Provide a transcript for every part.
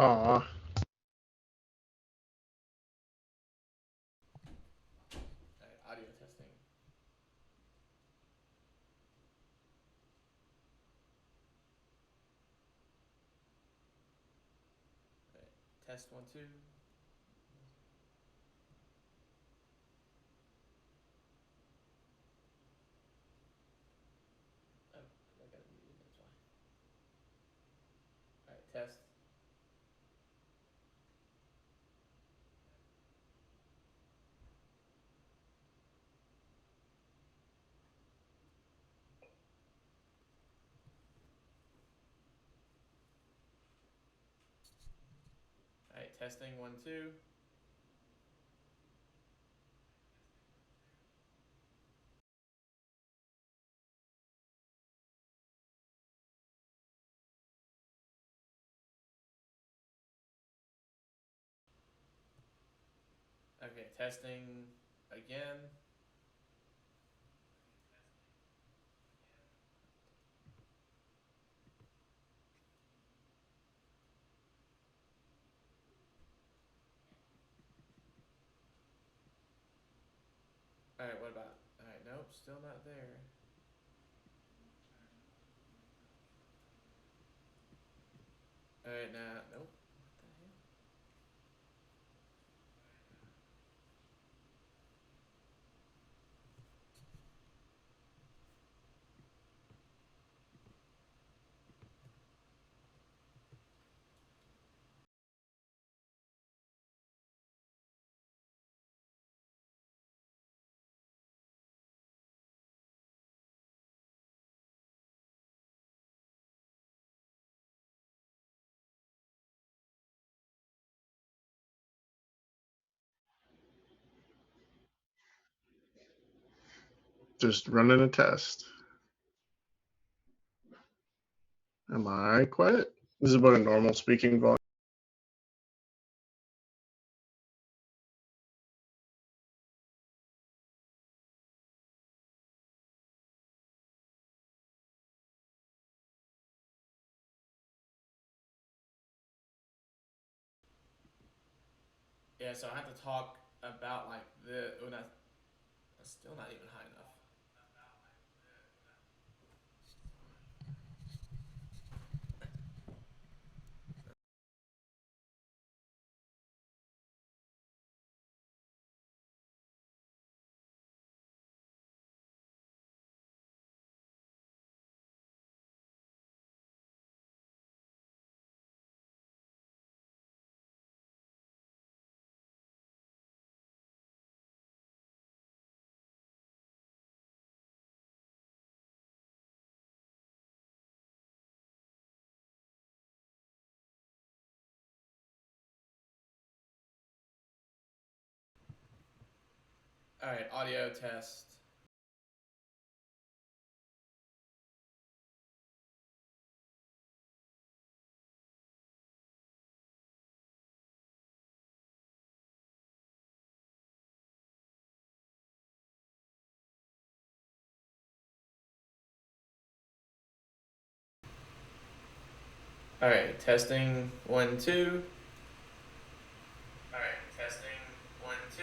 Aw. Audio testing. Test 1, 2. Oh, I got it muted, that's why. Alright, test. Alright, testing 1, 2. Okay, testing again. Alright, what about? Alright, nope, still not there. Alright, now, nope. What the hell? Just running a test. Am I quiet? This is about a normal speaking volume. Yeah, so I have to talk about like the. Oh, that's still not even high enough. Alright, audio test. Alright, testing 1, 2. Alright, testing 1, 2.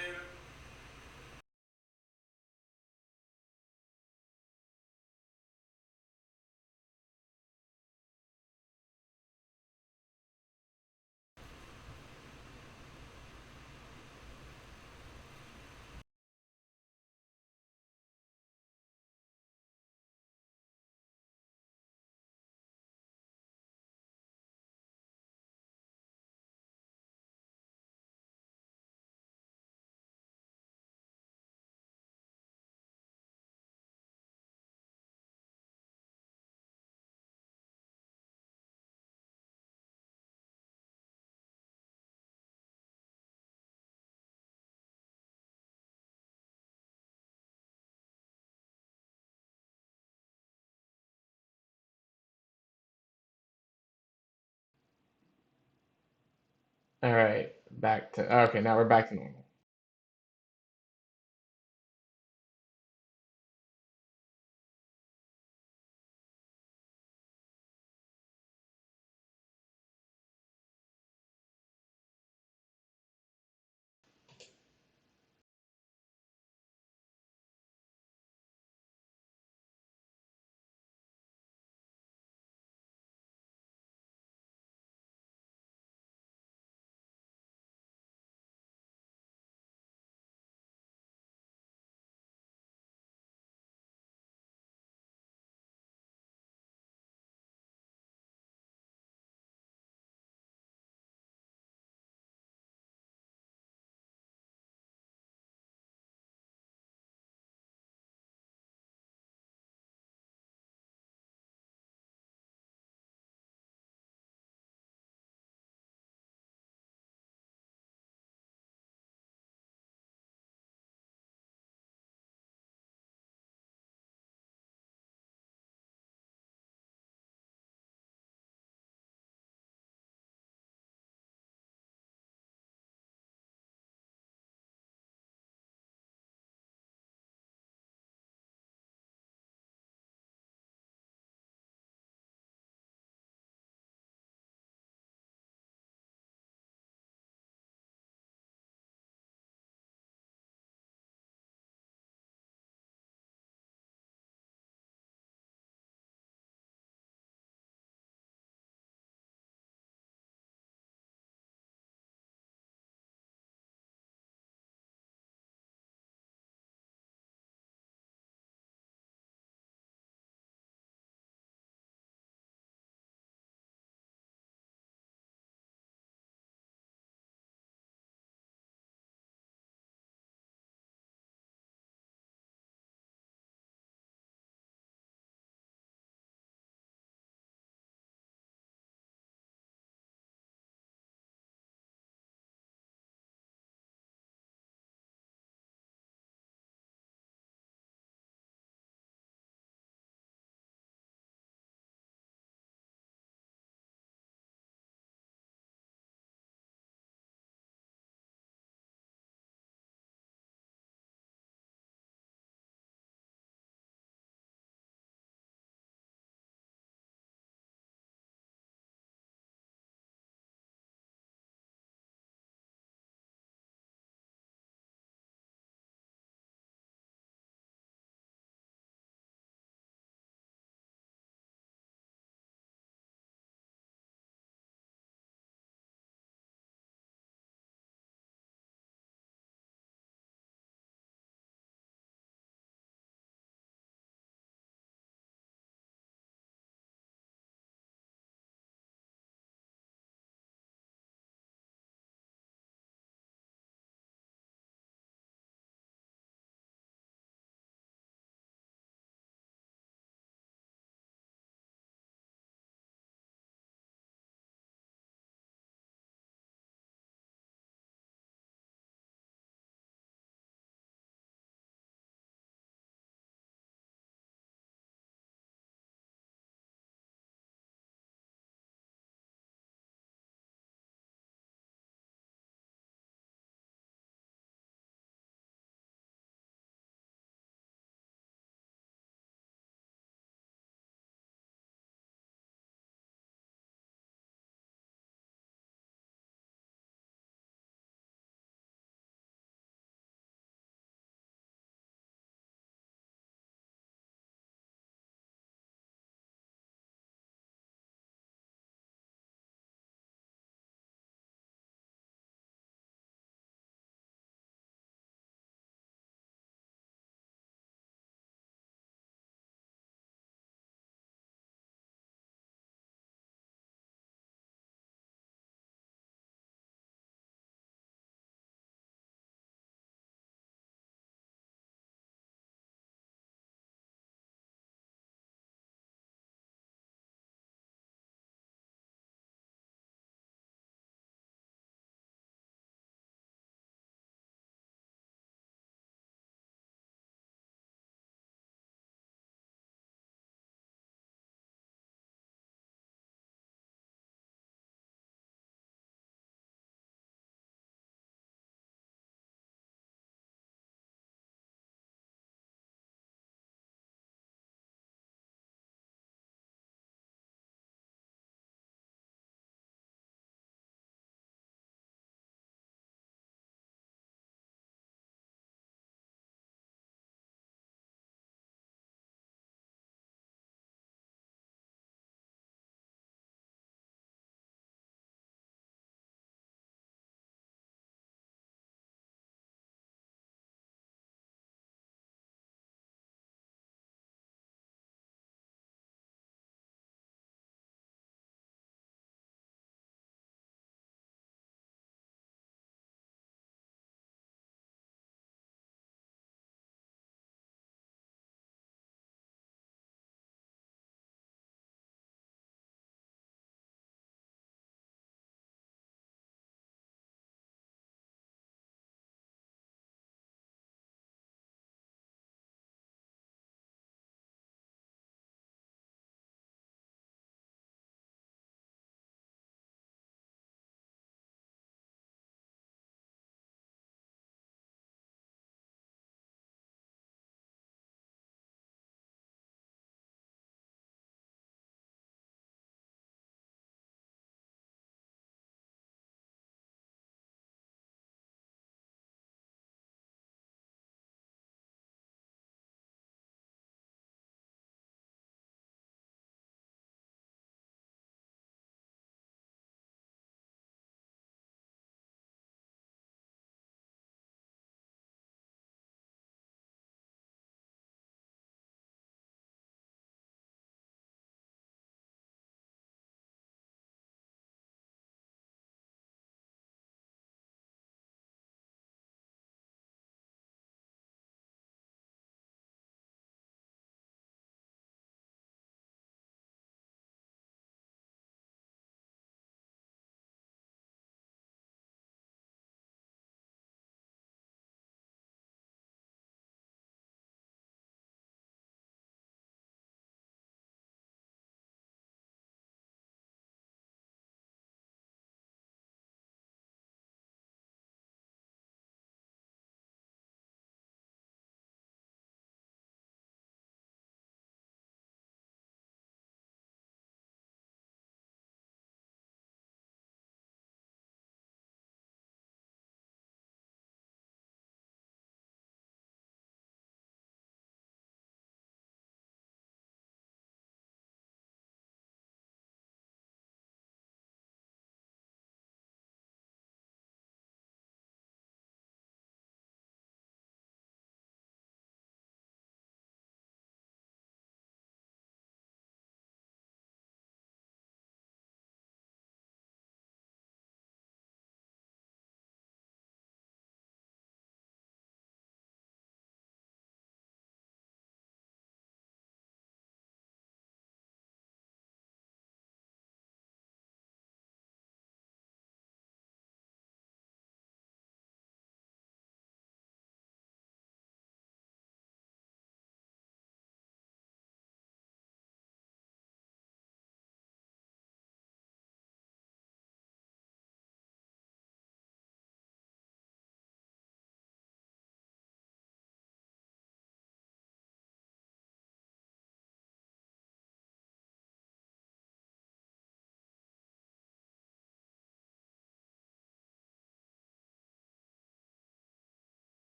Alright, back to. Okay, now we're back to normal.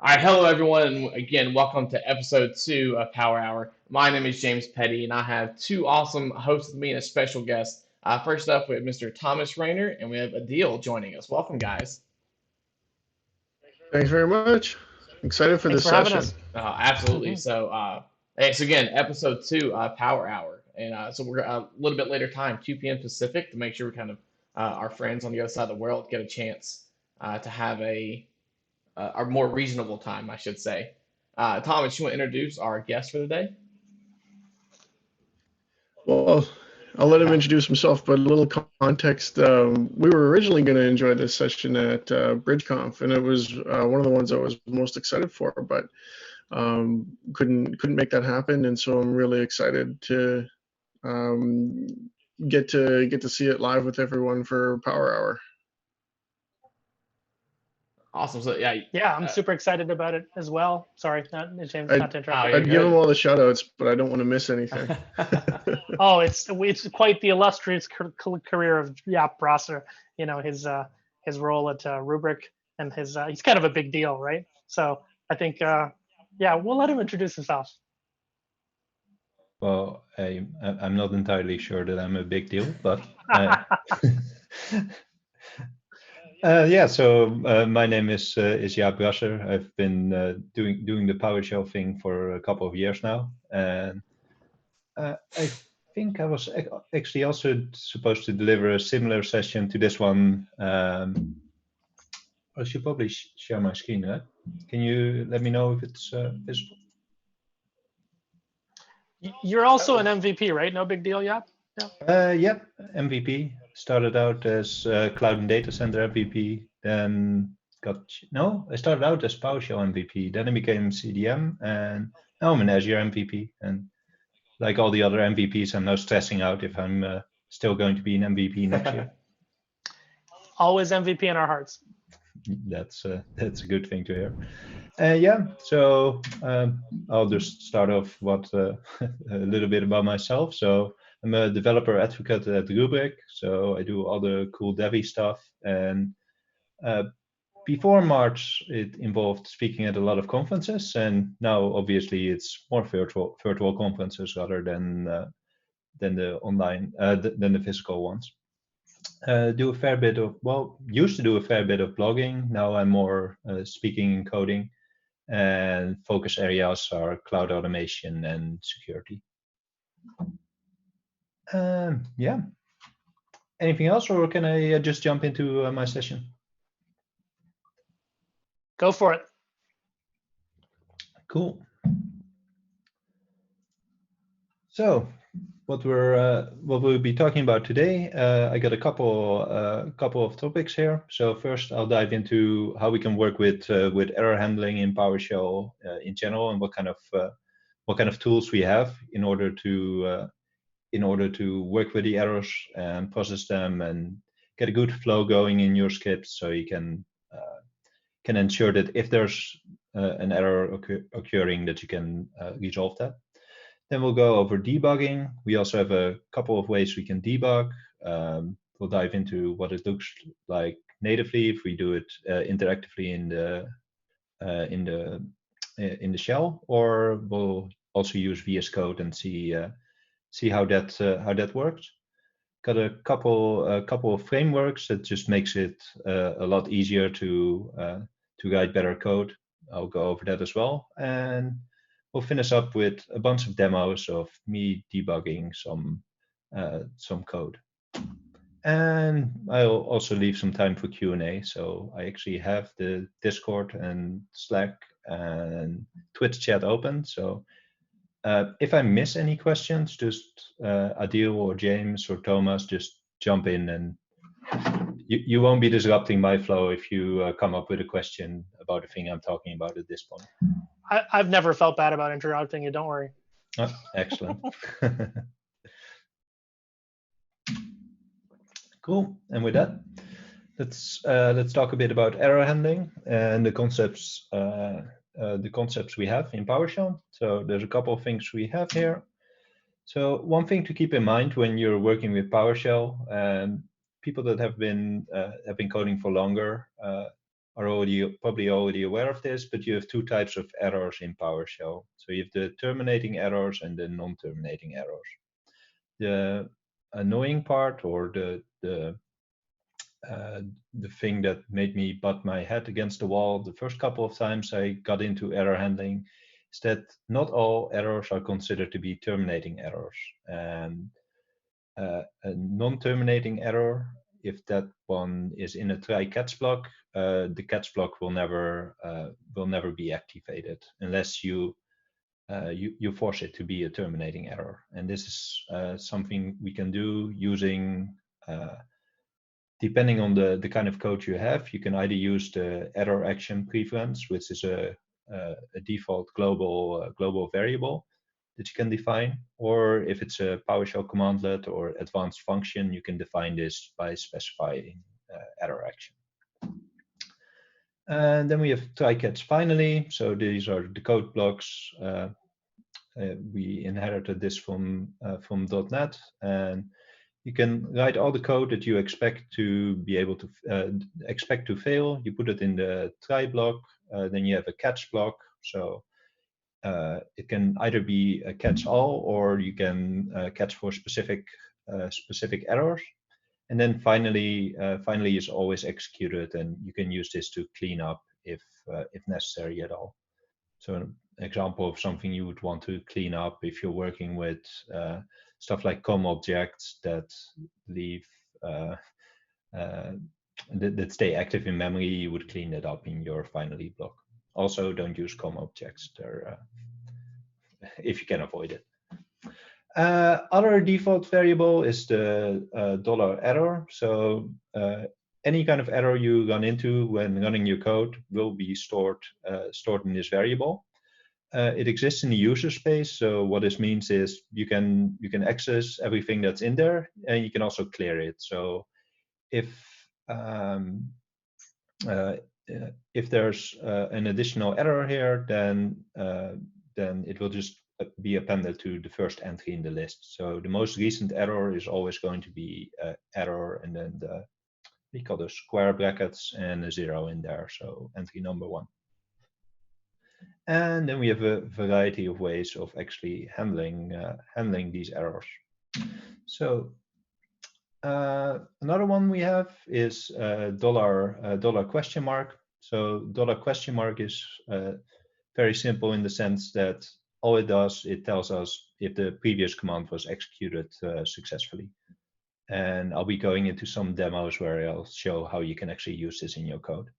All right, hello everyone, and again, welcome to episode 2 of Power Hour. My name is James Petty, and I have two awesome hosts with me and a special guest. First up, we have Mr. Thomas Rayner, and we have Adil joining us. Welcome, guys. Thanks very much. Excited for Thanks this for having session. us. Absolutely. So again, episode 2, Power Hour, and so we're a little bit later time, 2 p.m. Pacific, to make sure we kind of our friends on the other side of the world get a chance to have a more reasonable time, I should say. Thomas, you want to introduce our guest for the day? Well, I'll let him introduce himself, but a little context. We were originally going to enjoy this session at BridgeConf, and it was one of the ones I was most excited for, but couldn't make that happen, and so I'm really excited to um, get to see it live with everyone for Power Hour. Awesome. So yeah, Yeah, I'm super excited about it as well. Sorry, James, not to interrupt. I'd give him all the shout outs, but I don't want to miss anything. Oh, it's quite the illustrious career of Jaap Brasser. You know, his role at Rubrik, and he's kind of a big deal, right? So I think yeah, we'll let him introduce himself. Well, I'm not entirely sure that I'm a big deal, but yeah. So my name is Jaap Brasser. I've been doing the PowerShell thing for a couple of years now, and I think I was actually also supposed to deliver a similar session to this one. I should probably share my screen, right? Can you let me know if it's visible? You're also an MVP, right? No big deal, Jaap? Yep, MVP. Started out as Cloud and Data Center MVP, then I started out as PowerShell MVP, then I became CDM, and now I'm an Azure MVP. And like all the other MVPs, I'm now stressing out if I'm still going to be an MVP next year. Always MVP in our hearts. That's a good thing to hear. Yeah, so I'll just start off a little bit about myself. So I'm a developer advocate at Rubrik, so I do all the cool Devi stuff. And before March, it involved speaking at a lot of conferences, and now obviously it's more virtual conferences rather than the online than the physical ones. Do a fair bit of used to do a fair bit of blogging. Now I'm more speaking and coding, and focus areas are cloud automation and security. Yeah. Anything else, or can I just jump into my session? Go for it. Cool. So, what we'll be talking about today, I got a couple of topics here. So first, I'll dive into how we can work with error handling in PowerShell in general, and what kind of tools we have in order to work with the errors and process them and get a good flow going in your scripts, so you can ensure that if there's an error occurring, that you can resolve that. Then we'll go over debugging. We also have a couple of ways we can debug. We'll dive into what it looks like natively if we do it interactively in the shell, or we'll also use VS Code and see how that works. Got a couple of frameworks that just makes it a lot easier to write better code. I'll go over that as well, and we'll finish up with a bunch of demos of me debugging some code. And I'll also leave some time for Q&A. So I actually have the Discord and Slack and Twitch chat open. So if I miss any questions, just Adil or James or Thomas, just jump in, and you won't be disrupting my flow if you come up with a question about the thing I'm talking about at this point. I've never felt bad about interrupting you. Don't worry. Oh, excellent. Cool. And with that, let's talk a bit about error handling and the concepts we have in PowerShell. So there's a couple of things we have here. So one thing to keep in mind when you're working with PowerShell, and people that have been coding for longer are probably already aware of this, but you have two types of errors in PowerShell. So you have the terminating errors and the non-terminating errors. The annoying part, or the thing that made me butt my head against the wall the first couple of times I got into error handling, is that not all errors are considered to be terminating errors. And a non-terminating error, if that one is in a try catch block, the catch block will never be activated unless you force it to be a terminating error. And this is something we can do using, depending on the kind of code you have. You can either use the error action preference, which is a default global variable that you can define, or if it's a PowerShell commandlet or advanced function, you can define this by specifying error action. And then we have try catch finally. So these are the code blocks. We inherited this from .NET, and you can write all the code that you expect to be able to expect to fail. You put it in the try block. Then you have a catch block. So it can either be a catch all, or you can catch for specific errors. And then finally is always executed, and you can use this to clean up if necessary at all. So an example of something you would want to clean up if you're working with stuff like COM objects that leave that stay active in memory, you would clean it up in your finally block. Also, don't use COM objects there if you can avoid it. Other default variable is the $error. So any kind of error you run into when running your code will be stored in this variable. It exists in the user space. So what this means is you can access everything that's in there, and you can also clear it. So if there's an additional error here, then it will just be appended to the first entry in the list. So the most recent error is always going to be error, and then we call those square brackets and a 0 in there. So entry number 1. And then we have a variety of ways of actually handling these errors. So another one we have is dollar question mark. So dollar question mark is very simple in the sense that all it does, it tells us if the previous command was executed successfully. And I'll be going into some demos where I'll show how you can actually use this in your code.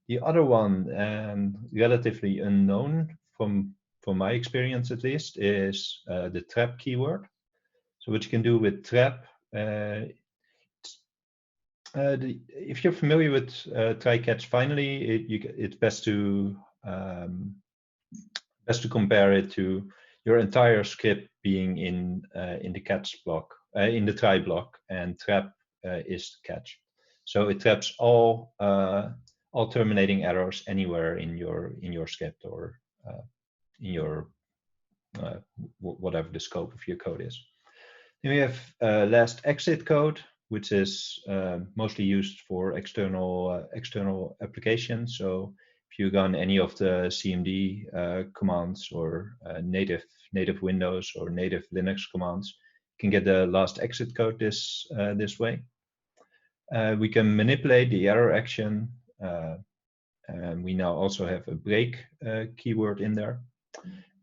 The other one, and relatively unknown from my experience at least, is the trap keyword. So what you can do with trap, if you're familiar with try catch finally, it's best to compare it to your entire script being in the catch block, in the try block, and trap is catch. So it traps all terminating errors anywhere in your script, or in your whatever the scope of your code is. Then we have last exit code, which is mostly used for external applications. So if you run any of the CMD commands, or native Windows or native Linux commands, you can get the last exit code this way. We can manipulate the error action, and we now also have a break keyword in there.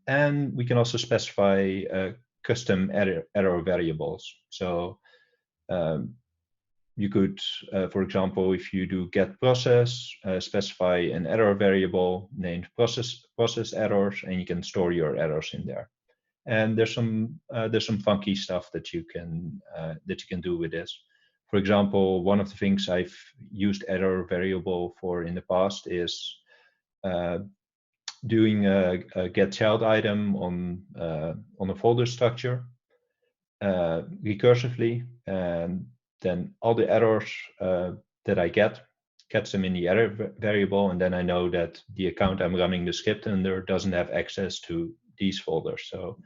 And we can also specify custom error variables. So you could, for example, if you do get process, specify an error variable named process errors, and you can store your errors in there. And there's some funky stuff that you can do with this. For example, one of the things I've used error variable for in the past is doing a get child item on a folder structure recursively, and then all the errors that I catch them in the error variable, and then I know that the account I'm running the script under doesn't have access to these folders. So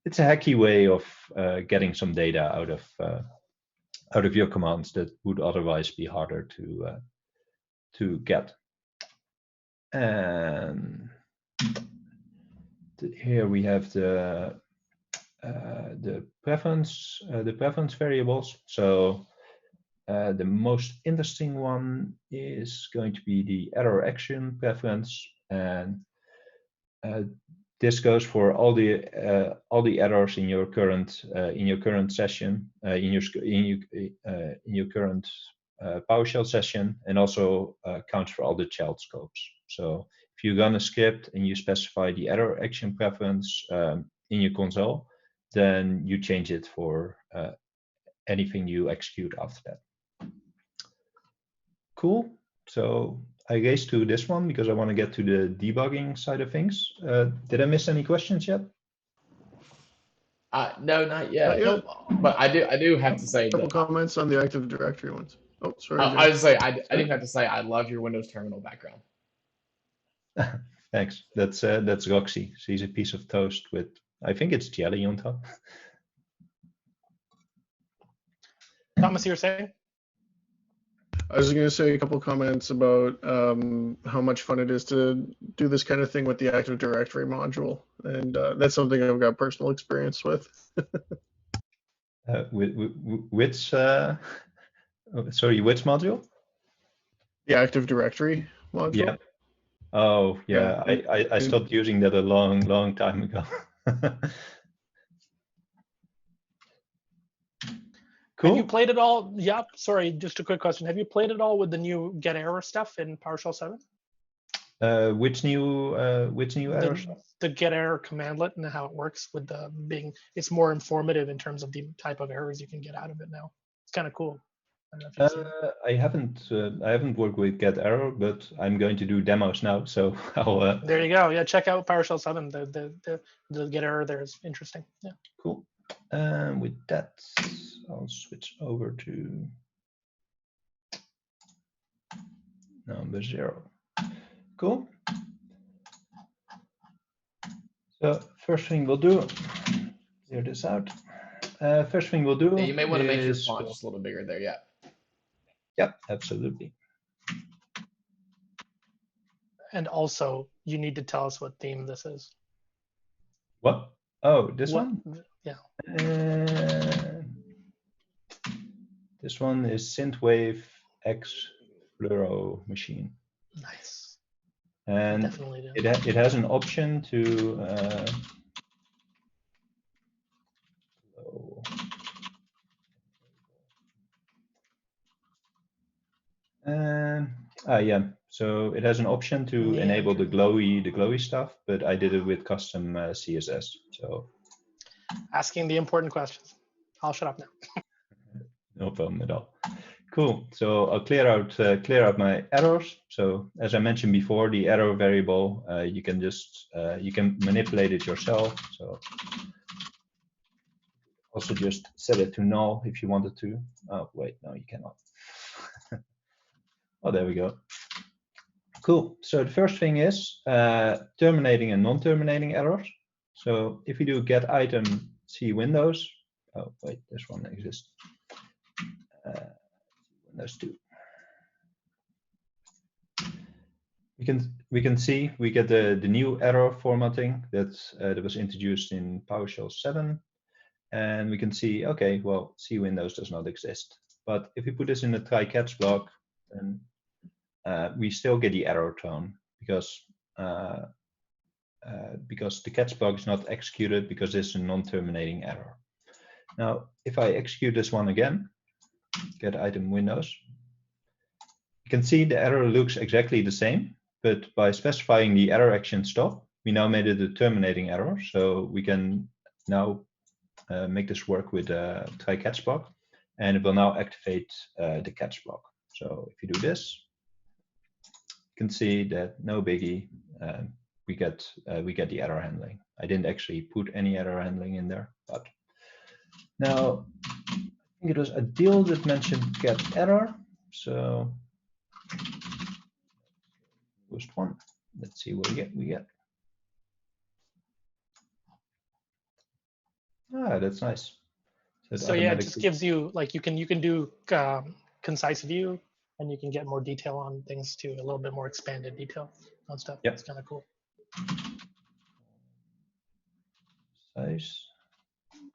it's a hacky way of getting some data out of your commands that would otherwise be harder to get. And here we have the preference variables. So the most interesting one is going to be the error action preference, and this goes for all the errors in your current session, in your current PowerShell session, and also counts for all the child scopes. So if you run a script and you specify the error action preference in your console, then you change it for anything you execute after that. Cool. So I race to this one because I want to get to the debugging side of things. Did I miss any questions yet? No, not yet. Not yet. But I do have to say A couple that comments on the Active Directory ones. Oh, sorry. I was say I do have to say I love your Windows terminal background. Thanks. That's Roxy. She's a piece of toast with, I think it's jelly on top. Thomas, you were saying? I was going to say a couple comments about how much fun it is to do this kind of thing with the Active Directory module, and that's something I've got personal experience with. Which module? The Active Directory module. Yeah. Oh yeah, I stopped using that a long time ago. Cool. Have you played it all? Yep. Sorry, just a quick question. Have you played it all with the new get error stuff in PowerShell 7? Which new error stuff? The get error commandlet and how it works with it's more informative in terms of the type of errors you can get out of it now. It's kind of cool. I haven't worked with get error, but I'm going to do demos now, so I'll. There you go. Yeah, check out PowerShell 7. The get error there is interesting. Yeah. Cool. With that, I'll switch over to number 0. Cool. So first thing we'll do, clear this out. First thing we'll do. Yeah, you may want to make your font just a little bigger there. Yeah. Yep, absolutely. And also, you need to tell us what theme this is. What? Oh, this one? Yeah. This one is Synthwave X Fluoro Machine. Nice. And definitely do. It has an option to yeah. So it has an option to enable the glowy stuff, but I did it with custom CSS. So asking the important questions. I'll shut up now. No problem at all. Cool. So I'll clear out my errors. So as I mentioned before, the error variable you can just you can manipulate it yourself. So also just set it to null if you wanted to. Oh wait, no, you cannot. Oh, there we go. Cool. So the first thing is terminating and non-terminating errors. So if you do get item C Windows, oh wait, this one exists. Windows 2. We can see we get the new error formatting that was introduced in PowerShell 7, and we can see, okay, well, C Windows does not exist. But if we put this in the try catch block, then we still get the error tone because the catch block is not executed because it's a non-terminating error. Now, if I execute this one again, get item Windows, you can see the error looks exactly the same, but by specifying the error action stop, we now made it a terminating error. So we can now make this work with a try catch block, and it will now activate the catch block. So if you do this, you can see that no biggie, we get the error handling. I didn't actually put any error handling in there, but now I think it was Adil that mentioned get error. So first one, let's see what we get. Ah, that's nice. So yeah, it just gives you, like, you can do concise view and you can get more detail on things too, a little bit more expanded detail on stuff. Yep. It's kind of cool. Size.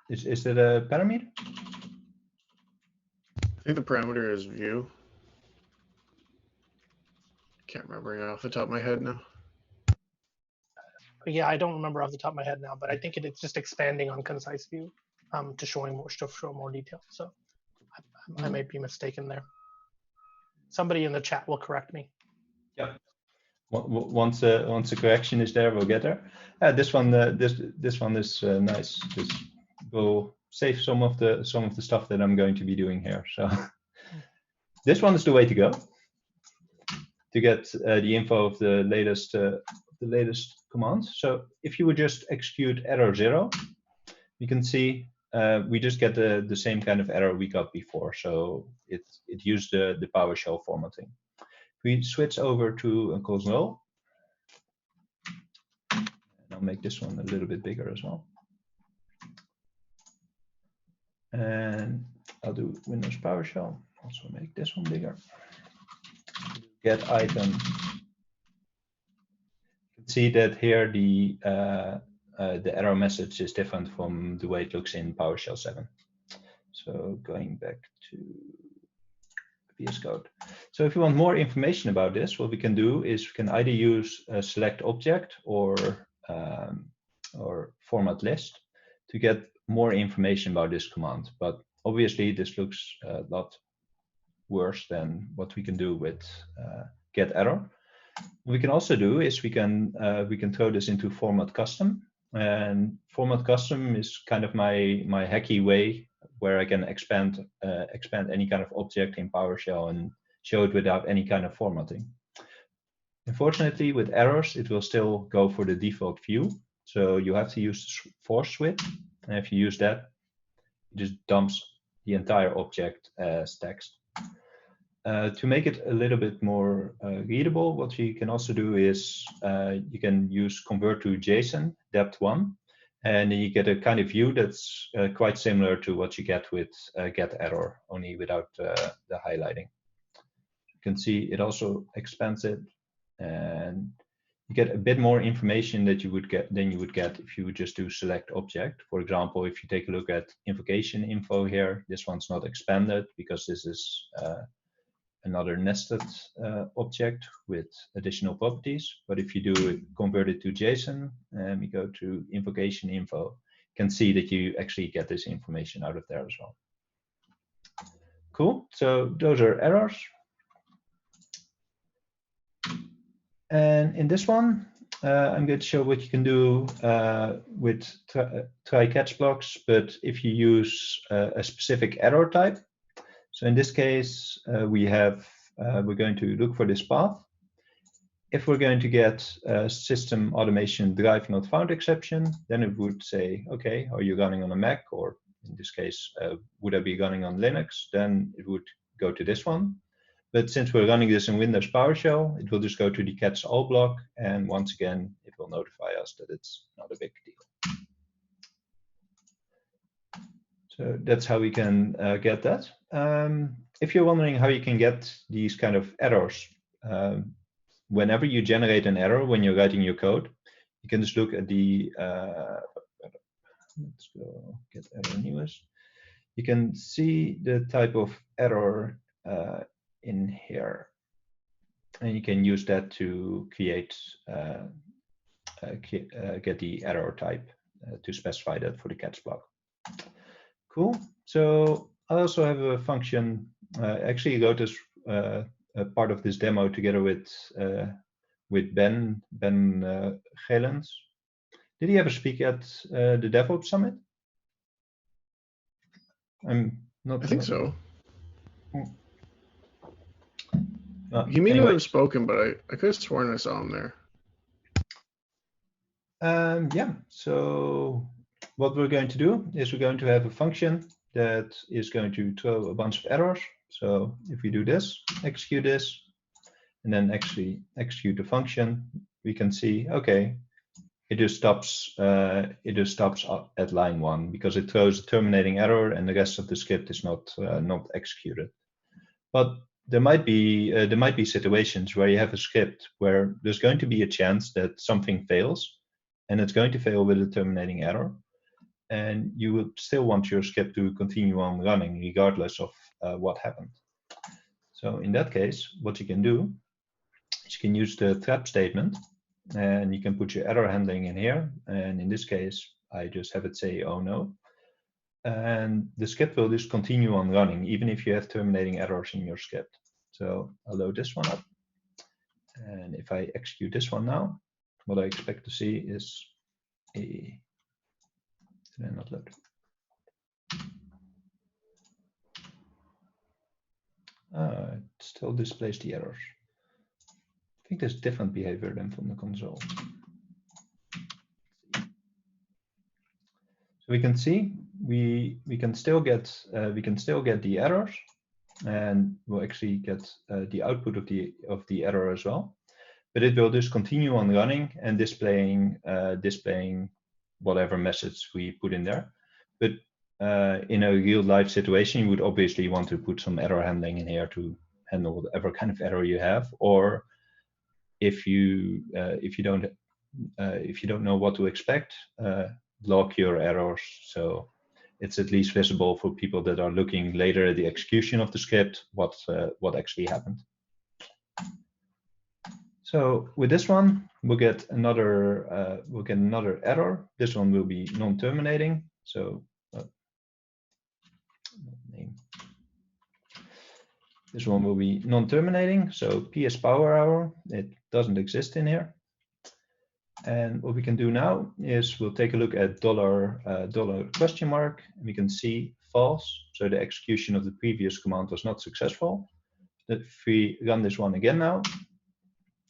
Is that a parameter? I think the parameter is view. Can't remember off the top of my head now. But yeah, I don't remember off the top of my head now, but I think it's just expanding on concise view to show more detail. So I might be mistaken there. Somebody in the chat will correct me. Yeah. Once the correction is there, we'll get there. This one is nice. This will save some of the stuff that I'm going to be doing here. So this one is the way to go to get the info of the latest commands. So if you would just execute error 0, you can see we just get the same kind of error we got before. So it used the PowerShell formatting. We switch over to a console. And I'll make this one a little bit bigger as well. And I'll do Windows PowerShell. Also make this one bigger. Get item. You can see that here the error message is different from the way it looks in PowerShell 7. So going back to VS Code. So if you want more information about this, what we can do is we can either use a select object or format list to get more information about this command. But obviously this looks a lot worse than what we can do with get error. What we can also do is we can throw this into format custom, and format custom is kind of my hacky way where I can expand any kind of object in PowerShell and show it without any kind of formatting. Unfortunately, with errors, it will still go for the default view. So you have to use force switch. And if you use that, it just dumps the entire object as text. To make it a little bit more readable, what you can also do is you can use convert to JSON, depth 1. And then you get a kind of view that's quite similar to what you get with get error, only without the highlighting. You can see it also expands it, and you get a bit more information that you would get than you would get if you would just do select object. For example, if you take a look at invocation info here, this one's not expanded because this is another nested object with additional properties. But if you do it, convert it to JSON and we go to invocation info, you can see that you actually get this information out of there as well. Cool, so those are errors. And in this one, I'm going to show what you can do with try catch blocks, but if you use a specific error type. So in this case, we're going to look for this path. If we're going to get a system automation drive not found exception, then it would say, okay, are you running on a Mac? Or in this case, would I be running on Linux? Then it would go to this one. But since we're running this in Windows PowerShell, it will just go to the catch all block. And once again, it will notify us that it's not a big deal. So that's how we can get that. If you're wondering how you can get these kind of errors, whenever you generate an error when you're writing your code, you can just look at the, let's go get error newest. You can see the type of error in here. And you can use that to create, get the error type to specify that for the catch block. Cool. So I also have a function. Actually, wrote this a part of this demo together with Ben Gelens. Did he ever speak at the DevOps Summit? I'm not. I think so. He may not have spoken, but I could have sworn I saw him there. Yeah. So what we're going to do is we're going to have a function that is going to throw a bunch of errors. So if we do this, execute this, and then actually execute the function, we can see, okay, it just stops at line 1 because it throws a terminating error and the rest of the script is not executed. But there might be situations where you have a script where there's going to be a chance that something fails, and it's going to fail with a terminating error, and you would still want your script to continue on running regardless of what happened. So in that case, what you can do is you can use the trap statement, and you can put your error handling in here. And in this case, I just have it say, oh no. And the script will just continue on running, even if you have terminating errors in your script. So I'll load this one up. And if I execute this one now, what I expect to see is a, did I not load? It still displays the errors. I think there's different behavior than from the console. So we can see we can still get the errors, and we'll actually get the output of the error as well. But it will just continue on running and displaying whatever message we put in there. But in a real life situation, you would obviously want to put some error handling in here to handle whatever kind of error you have, or if you don't know what to expect, log your errors so it's at least visible for people that are looking later at the execution of the script what actually happened. So with this one, we'll get another error. This one will be non-terminating. So name. This one will be non-terminating. So PSPowerHour, it doesn't exist in here. And what we can do now is we'll take a look at $$ and we can see false. So the execution of the previous command was not successful. If we run this one again now,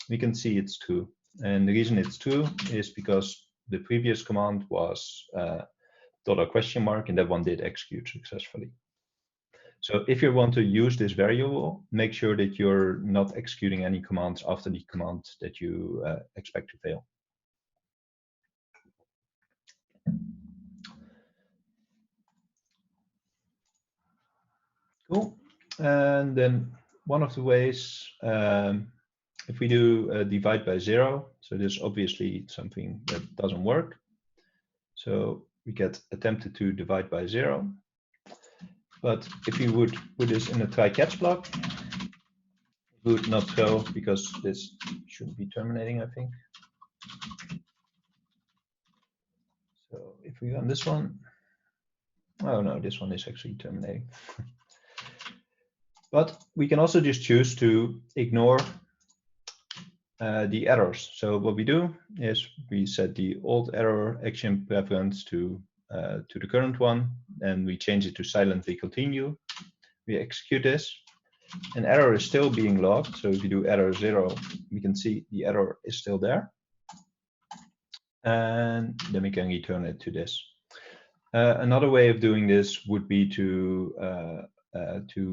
we can see it's true. And the reason it's true is because the previous command was $? And that one did execute successfully. So if you want to use this variable, make sure that you're not executing any commands after the command that you expect to fail. Cool. And then one of the ways, if we do divide by 0, so this is obviously something that doesn't work. So we get attempted to divide by 0. But if you would put this in a try-catch block, it would not go because this shouldn't be terminating, I think. So if we run this one, oh no, this one is actually terminating. But we can also just choose to ignore the errors. So what we do is we set the old error action preference to the current one, and we change it to silently continue. We execute this, and error is still being logged. So if you do error 0, we can see the error is still there. And then we can return it to this. Another way of doing this would be to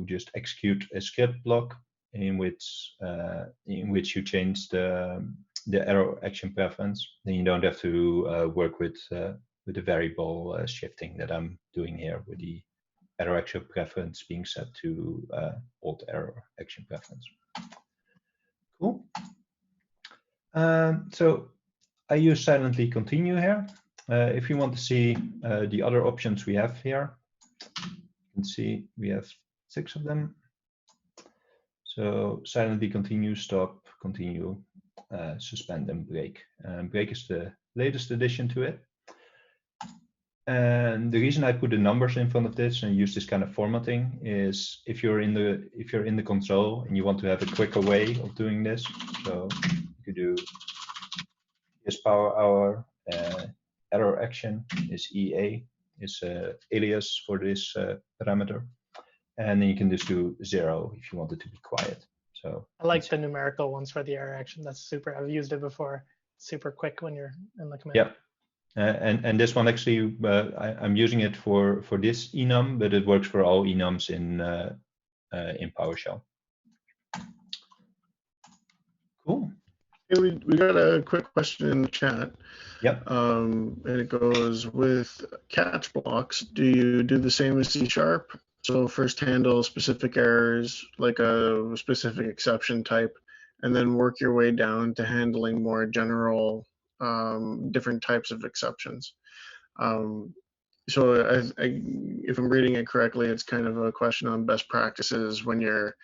just execute a script block in which you change the error action preference. Then you don't have to work with the variable shifting that I'm doing here with the error action preference being set to old error action preference. Cool. So I use silently continue here. If you want to see the other options we have here, you can see we have 6 of them. So silently continue, stop, continue, suspend, and break. Break is the latest addition to it. And the reason I put the numbers in front of this and use this kind of formatting is if you're in the console and you want to have a quicker way of doing this, so you could do PSPowerHour, error action is EA, is alias for this parameter. And then you can just do 0 if you want it to be quiet. So I like the numerical ones for the error action. That's super. I've used it before. Super quick when you're in the command. Yeah. And this one actually, I'm using it for this enum, but it works for all enums in PowerShell. Cool. Hey, we got a quick question in the chat. Yep. And it goes, with catch blocks, do you do the same as C#? So first handle specific errors, like a specific exception type, and then work your way down to handling more general different types of exceptions. So if I'm reading it correctly, it's kind of a question on best practices when you're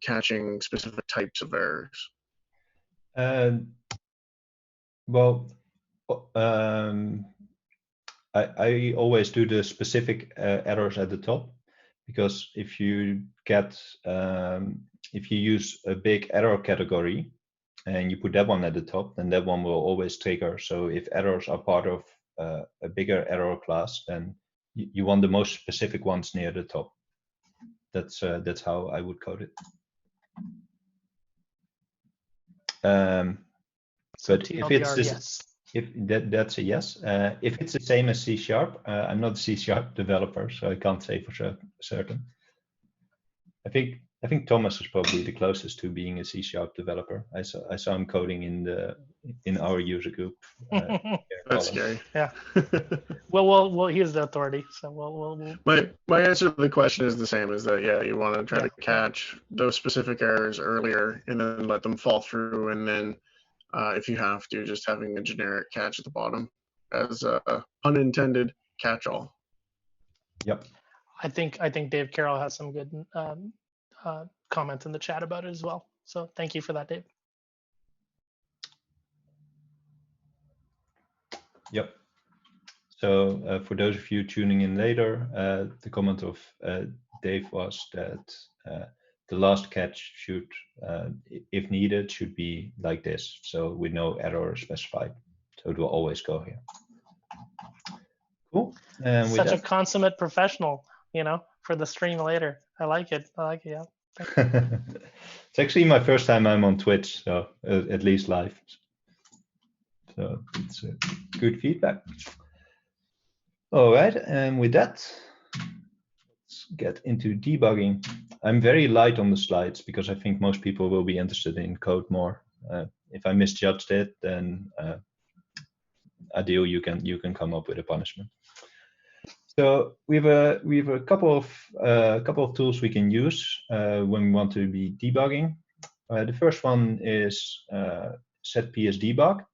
catching specific types of errors. Well, I always do the specific errors at the top, because if you use a big error category and you put that one at the top, then that one will always trigger. So if errors are part of a bigger error class, then you want the most specific ones near the top. That's how I would code it. So but TLDR, if it's this, yes. if that's a yes. If it's the same as C#, I'm not a C# developer, so I can't say for certain. I think Thomas is probably the closest to being a C# developer. I saw him coding in our user group. That's scary. Yeah. well, he is the authority, so we'll. My answer to the question is the same. Is that yeah, you want to try Yeah. to catch those specific errors earlier and then let them fall through, and then if you have to, just having a generic catch at the bottom as a unintended catch-all. Yep. I think Dave Carroll has some good comments in the chat about it as well. So thank you for that, Dave. Yep. So for those of you tuning in later, the comment of Dave was that the last catch should, if needed, should be like this. So with no error specified. So it will always go here. Cool. And with Such a consummate professional, for the stream later. I like it. Yeah. It's actually my first time I'm on Twitch, so at least live. So it's good feedback. All right, and with that, let's get into debugging. I'm very light on the slides because I think most people will be interested in code more. If I misjudged it, then ideal, you can come up with a punishment. So we have a couple of tools we can use when we want to be debugging. The first one is set Ps Debug.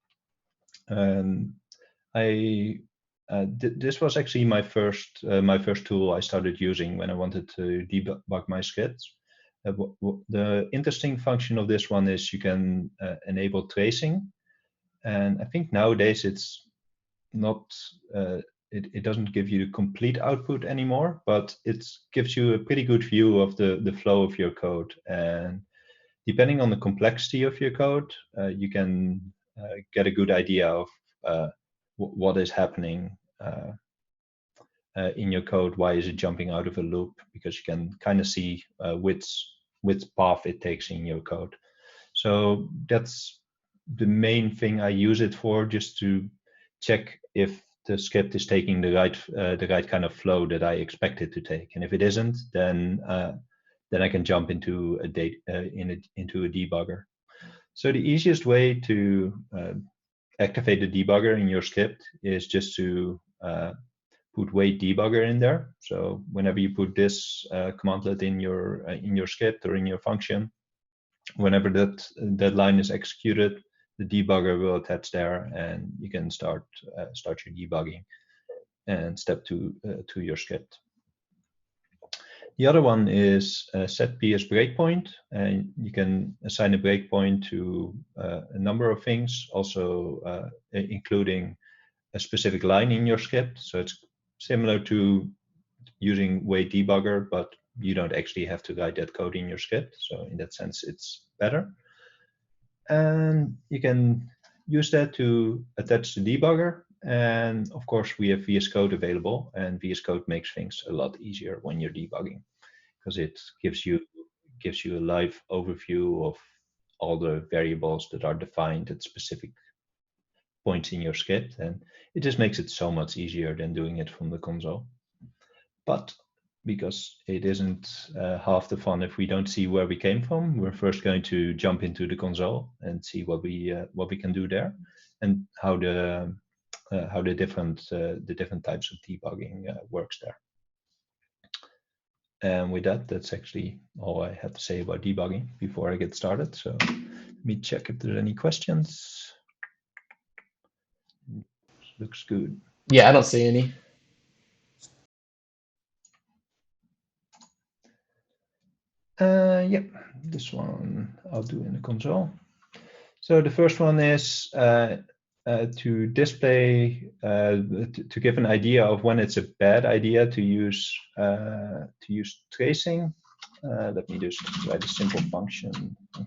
This was actually my first tool I started using when I wanted to debug my scripts. The interesting function of this one is you can enable tracing, and I think nowadays it's not. It doesn't give you complete output anymore, but it gives you a pretty good view of the flow of your code. And depending on the complexity of your code, you can get a good idea of what is happening in your code. Why is it jumping out of a loop? Because you can kind of see which path it takes in your code. So that's the main thing I use it for, just to check if the script is taking the right kind of flow that I expect it to take. And if it isn't, then I can jump into a debugger. So the easiest way to activate the debugger in your script is just to put wait debugger in there. So whenever you put this commandlet in your script or in your function, whenever that line is executed, the debugger will attach there, and you can start your debugging and step to your script. The other one is set Ps Breakpoint, and you can assign a breakpoint to a number of things, also including a specific line in your script. So it's similar to using wait debugger, but you don't actually have to write that code in your script. So in that sense, it's better. And you can use that to attach the debugger. And of course, we have VS Code available, and VS Code makes things a lot easier when you're debugging, because it gives you a live overview of all the variables that are defined at specific points in your script, and it just makes it so much easier than doing it from the console. But because it isn't half the fun if we don't see where we came from, we're first going to jump into the console and see what we can do there, and how the different types of debugging works there. And with that, that's actually all I have to say about debugging before I get started. So let me check if there's any questions. Looks good. Yeah, I don't see any. Yep, this one I'll do in the console. So the first one is to display, to give an idea of when it's a bad idea to use tracing. Let me just write a simple function to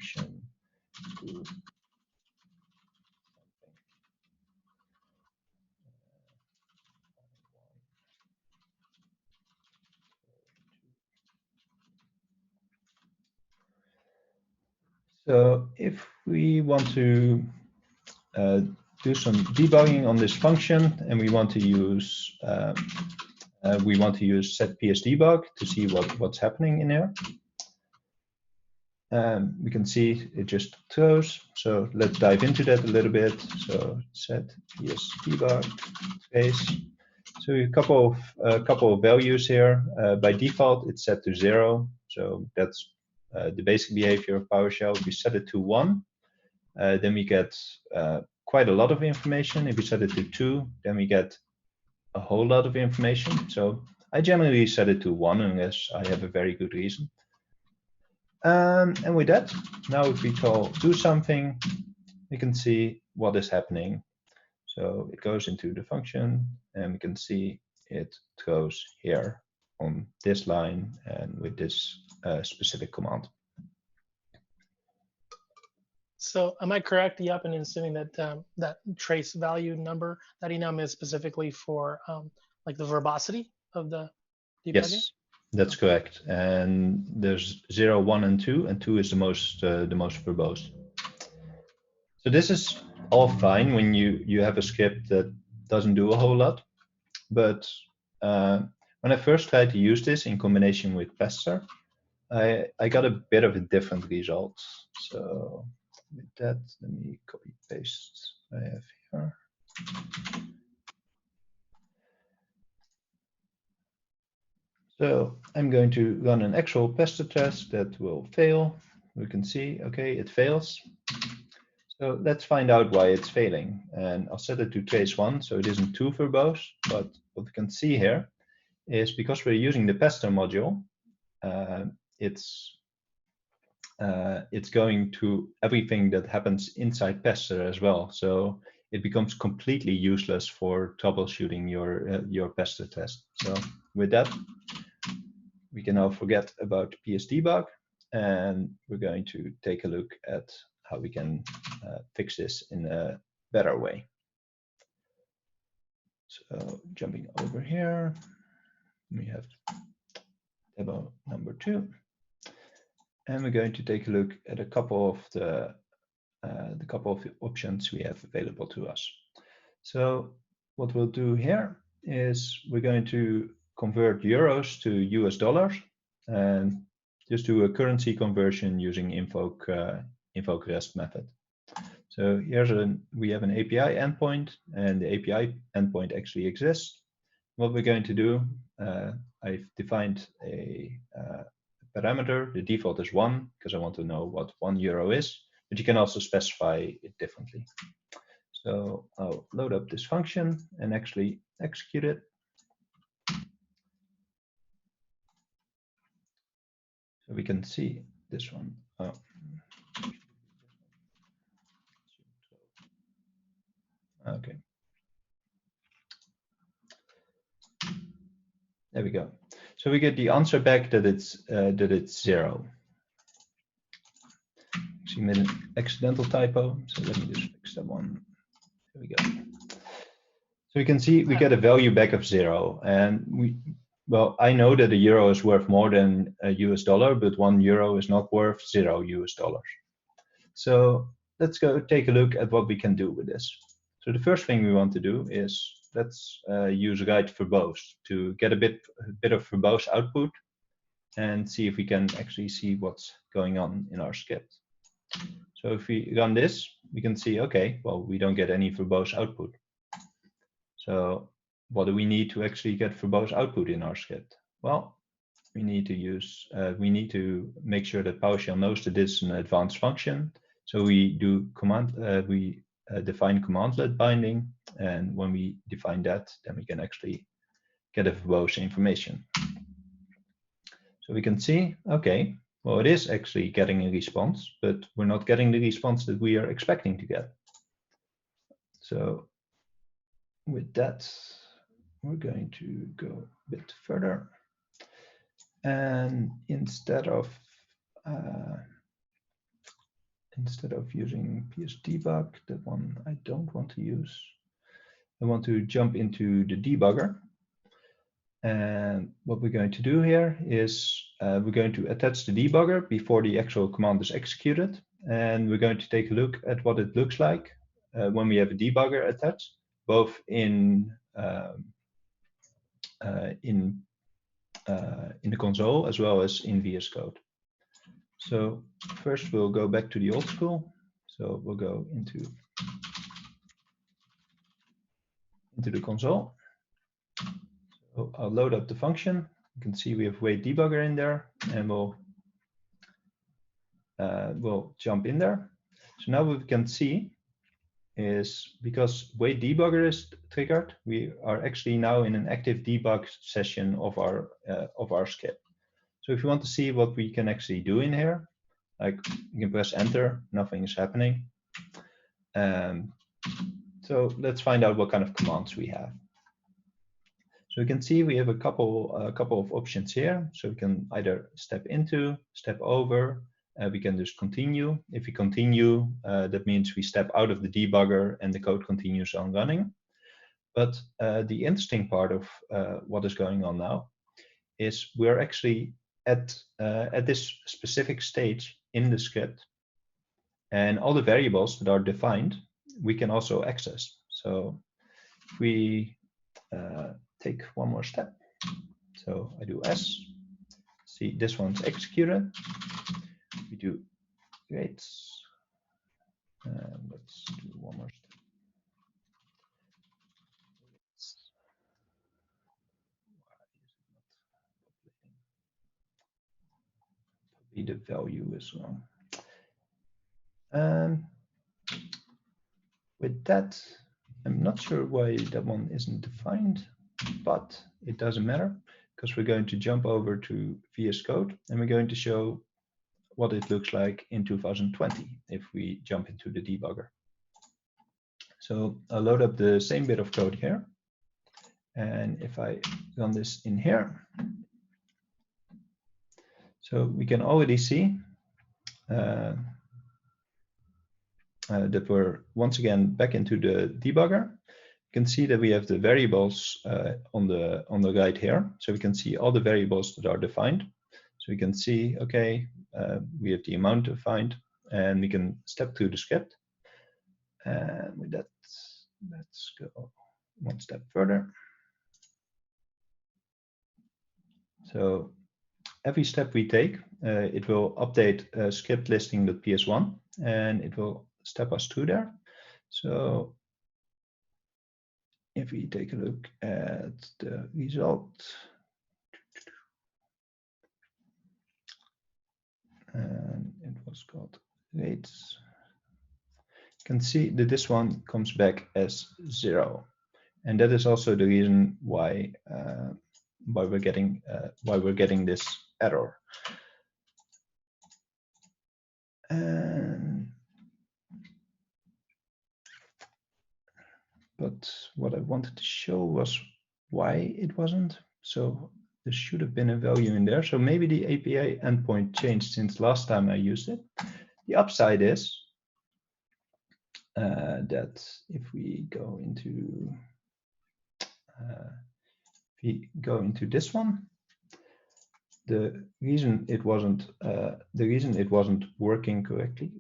So if we want to do some debugging on this function, and we want to use set Ps Debug to see what's happening in there. We can see it just throws. So let's dive into that a little bit. So set Ps Debug trace. So a couple of values here. By default, it's set to 0. So that's the basic behavior of PowerShell. If we set it to 1, then we get quite a lot of information. If we set it to 2, then we get a whole lot of information. So I generally set it to 1 unless I have a very good reason. And with that, now if we call do something, we can see what is happening. So it goes into the function, and we can see it goes here on this line and with this specific command. So am I correct, Jaap, in assuming that that trace value number, that enum is specifically for like the verbosity of the debugging? Yes, that's correct. And there's 0, 1, and 2, and 2 is the most verbose. So this is all fine when you have a script that doesn't do a whole lot, but when I first tried to use this in combination with Pester, I got a bit of a different result. So with that, let me copy paste what I have here. So I'm going to run an actual Pester test that will fail. We can see, okay, it fails. So let's find out why it's failing. And I'll set it to trace 1, so it isn't too verbose. But what we can see here is because we're using the Pester module, it's going to everything that happens inside Pester as well. So it becomes completely useless for troubleshooting your Pester test. So with that, we can now forget about Ps Debug, and we're going to take a look at how we can fix this in a better way. So jumping over here, we have demo number 2, and we're going to take a look at a couple of the options we have available to us. So what we'll do here is we're going to convert euros to US dollars and just do a currency conversion using invoke REST method. So we have an API endpoint, and the API endpoint actually exists. What we're going to do, I've defined a parameter. The default is 1 because I want to know what €1 is, but you can also specify it differently. So I'll load up this function and actually execute it. So we can see this one. Oh. Okay. There we go. So we get the answer back that it's 0. Actually made an accidental typo, so let me just fix that one. There we go. So we can see we get a value back of 0, and well, I know that a euro is worth more than a US dollar, but €1 is not worth $0. So let's go take a look at what we can do with this. So the first thing we want to do is let's use write verbose to get a bit of verbose output and see if we can actually see what's going on in our script. So if we run this, we can see, okay, well, we don't get any verbose output. So what do we need to actually get verbose output in our script? Well, we need to make sure that PowerShell knows that this is an advanced function. So we do define commandlet binding, and when we define that, then we can actually get a verbose information. So we can see, okay, well, it is actually getting a response, but we're not getting the response that we are expecting to get. So with that, we're going to go a bit further. And instead of using Ps Debug, that one I don't want to use, I want to jump into the debugger. And what we're going to do here is we're going to attach the debugger before the actual command is executed. And we're going to take a look at what it looks like when we have a debugger attached, both in the console as well as in VS Code. So first we'll go back to the old school. So we'll go into the console. So I'll load up the function. You can see we have wait debugger in there, and we'll jump in there. So now what we can see is because wait debugger is triggered, we are actually now in an active debug session of our script. So if you want to see what we can actually do in here, like you can press enter, nothing is happening. So let's find out what kind of commands we have. So you can see we have a couple of options here. So we can either step into, step over, we can just continue. If we continue, that means we step out of the debugger and the code continues on running. But the interesting part of what is going on now is we're actually at this specific stage in the script, and all the variables that are defined, we can also access. So if we take one more step, so I do S, see this one's executed, we do great, let's do one more step. Probably the value is wrong. With that, I'm not sure why that one isn't defined, but it doesn't matter because we're going to jump over to VS Code and we're going to show what it looks like in 2020 if we jump into the debugger. So I'll load up the same bit of code here. And if I run this in here, so we can already see that we're once again back into the debugger. You can see that we have the variables on the right here. So we can see all the variables that are defined. So we can see, okay, we have the amount defined, and we can step through the script. And with that, let's go one step further. So every step we take, it will update script listing.ps1, and it will step us through there. So if we take a look at the result, and it was called rates, you can see that this one comes back as 0, and that is also the reason why we're getting this error. But what I wanted to show was why it wasn't. So there should have been a value in there. So maybe the API endpoint changed since last time I used it. The upside is that if we go into this one, the reason it wasn't working correctly.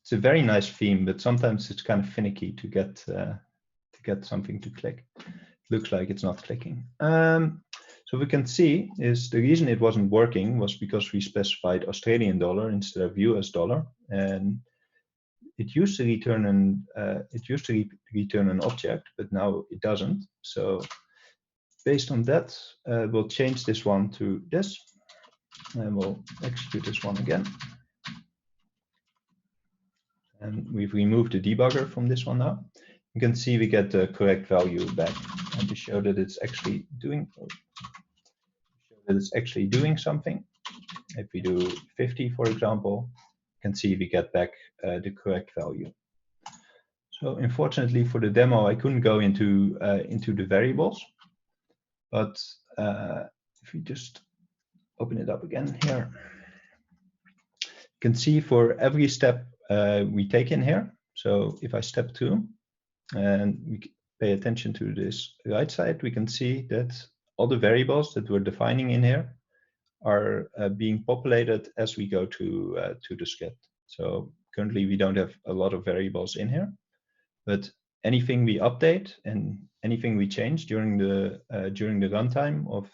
It's a very nice theme, but sometimes it's kind of finicky to get something to click. It looks like it's not clicking. So we can see is the reason it wasn't working was because we specified Australian dollar instead of US dollar, and it used to return an object, but now it doesn't. So based on that, we'll change this one to this, and we'll execute this one again. And we've removed the debugger from this one now. You can see we get the correct value back, and to show that it's actually doing something. If we do 50, for example, you can see we get back the correct value. So unfortunately for the demo, I couldn't go into the variables, but if we just open it up again here, you can see for every step we take in here. So if I step 2 and we pay attention to this right side, we can see that all the variables that we're defining in here are being populated as we go to the script. So currently we don't have a lot of variables in here, but anything we update and anything we change during the runtime of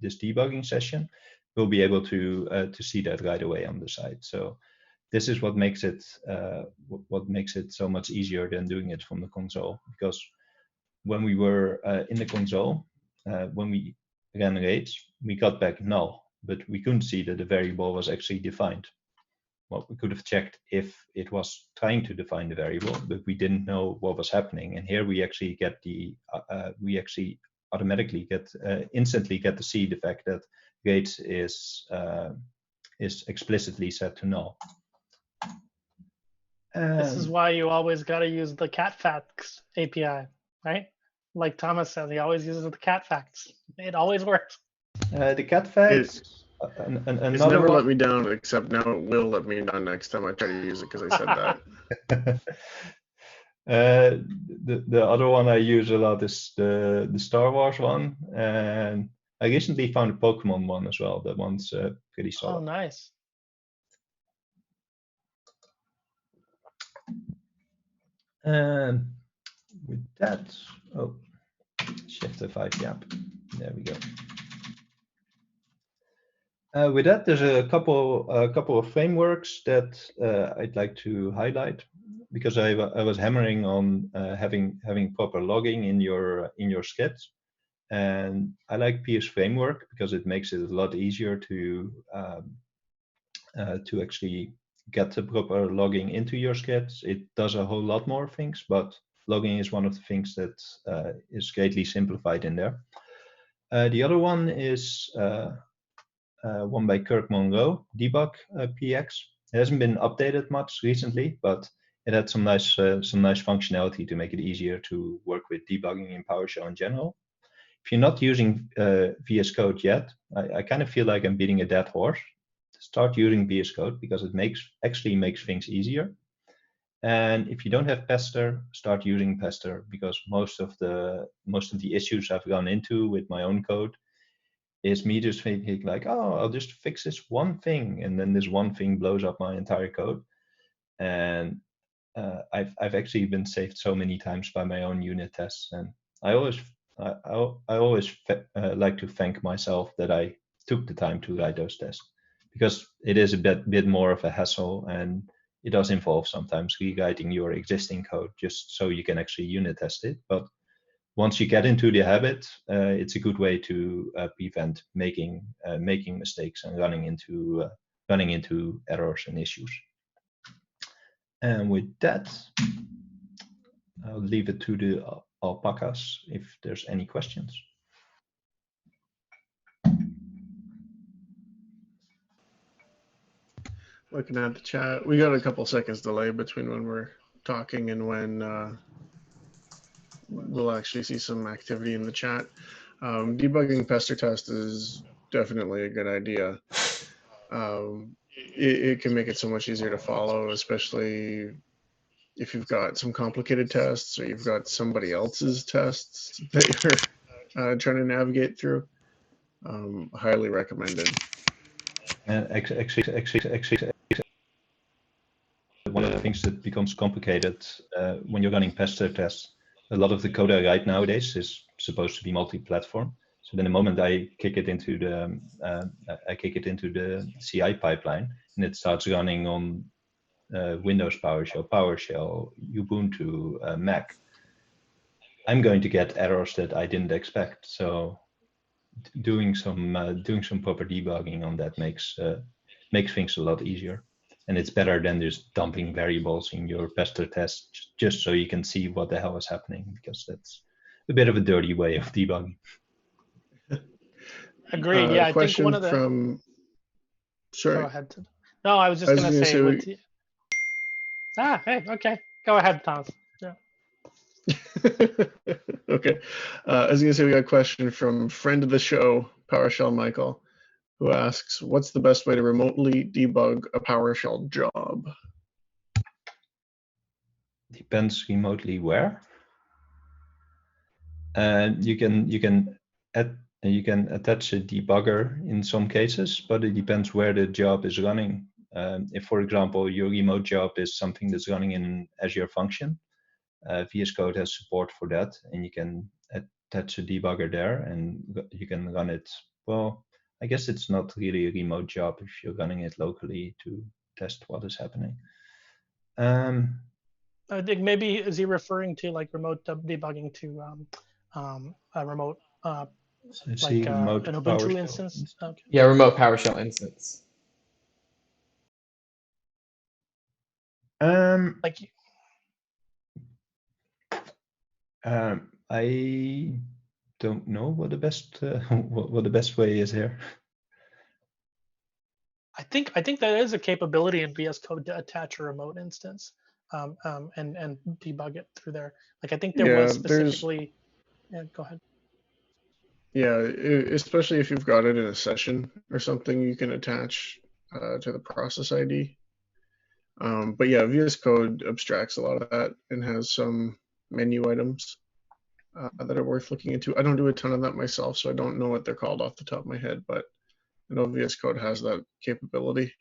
this debugging session, we'll be able to see that right away on the side. So this is what makes it so much easier than doing it from the console, because when we were in the console, when we ran rates, we got back null, but we couldn't see that the variable was actually defined. Well, we could have checked if it was trying to define the variable, but we didn't know what was happening. And here we actually get automatically instantly get to see the fact that rates is explicitly set to null. This is why you always got to use the catfacts API, right? Like Thomas said, he always uses the catfacts. It always works. The catfacts. It's never let me down, except now it will let me down next time I try to use it because I said that. The other one I use a lot is the Star Wars one, and I recently found a Pokemon one as well. That one's pretty solid. Oh, nice. And with that, Shift F5, Jaap. There we go. With that, there's a couple of frameworks that I'd like to highlight, because I was hammering on having proper logging in your scripts, and I like Ps framework because it makes it a lot easier to actually get the proper logging into your scripts. It does a whole lot more things, but logging is one of the things that is greatly simplified in there. The other one is one by Kirk Monroe, Debug PX. It hasn't been updated much recently, but it had some nice functionality to make it easier to work with debugging in PowerShell in general. If you're not using VS Code yet, I kind of feel like I'm beating a dead horse. Start using VS Code because it actually makes things easier. And if you don't have Pester, start using Pester, because most of the issues I've gone into with my own code is me just thinking like, oh, I'll just fix this one thing, and then this one thing blows up my entire code. And I've actually been saved so many times by my own unit tests, and I always like to thank myself that I took the time to write those tests, because it is a bit more of a hassle, and it does involve sometimes rewriting your existing code just so you can actually unit test it. But once you get into the habit, it's a good way to prevent making mistakes and running into errors and issues. And with that, I'll leave it to the alpacas if there's any questions. Looking at the chat, we got a couple seconds delay between when we're talking and when we'll actually see some activity in the chat. Debugging pester test is definitely a good idea. It can make it so much easier to follow, especially if you've got some complicated tests or you've got somebody else's tests that you're trying to navigate through. Highly recommended. And one of the things that becomes complicated when you're running pester tests, a lot of the code I write nowadays is supposed to be multi-platform. So then the moment I kick it into the CI pipeline, and it starts running on Windows PowerShell, Ubuntu, Mac, I'm going to get errors that I didn't expect. So doing some proper debugging on that makes things a lot easier. And it's better than just dumping variables in your pester test just so you can see what the hell is happening, because that's a bit of a dirty way of debugging. Agreed. Yeah, I think question one of the. from. Sorry. Go ahead. No, I was just I was going to gonna say. say With hey, okay. Go ahead, Thomas. Yeah. Okay. I was gonna say we got a question from friend of the show, PowerShell Michael, who asks, "What's the best way to remotely debug a PowerShell job?" Depends remotely where. You can attach a debugger in some cases, but it depends where the job is running. If, for example, your remote job is something that's running in an Azure function, VS Code has support for that, and you can attach a debugger there, and you can run it. Well, I guess it's not really a remote job if you're running it locally to test what is happening. I think maybe is he referring to like remote debugging to a remote like remote an Ubuntu PowerShell instance? Okay. Yeah, remote PowerShell instance. Like I don't know what the best what the best way is here. I think that is a capability in VS Code to attach a remote instance and debug it through there. Like I think there was specifically. Yeah, go ahead. Yeah, especially if you've got it in a session or something, you can attach to the process ID. But yeah, VS Code abstracts a lot of that and has some menu items that are worth looking into. I don't do a ton of that myself, so I don't know what they're called off the top of my head, but I know VS Code has that capability.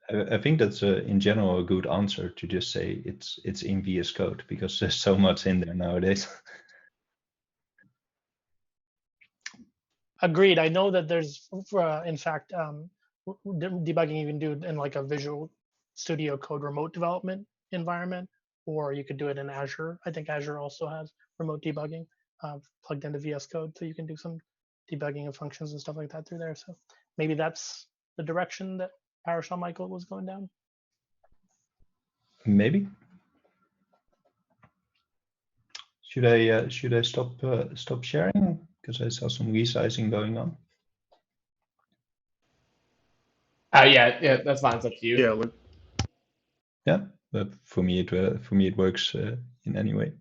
I think that's in general a good answer to just say it's in VS Code, because there's so much in there nowadays. Agreed. I know that there's, in fact, debugging you can do in like a Visual Studio Code remote development environment, or you could do it in Azure. I think Azure also has remote debugging plugged into VS Code, so you can do some debugging of functions and stuff like that through there. So maybe that's the direction that PowerShell Michael was going down. Maybe. Should I stop sharing, because I saw some resizing going on? Yeah, that's fine. It's up to you. Yeah, look. Yeah, but for me it works in any way.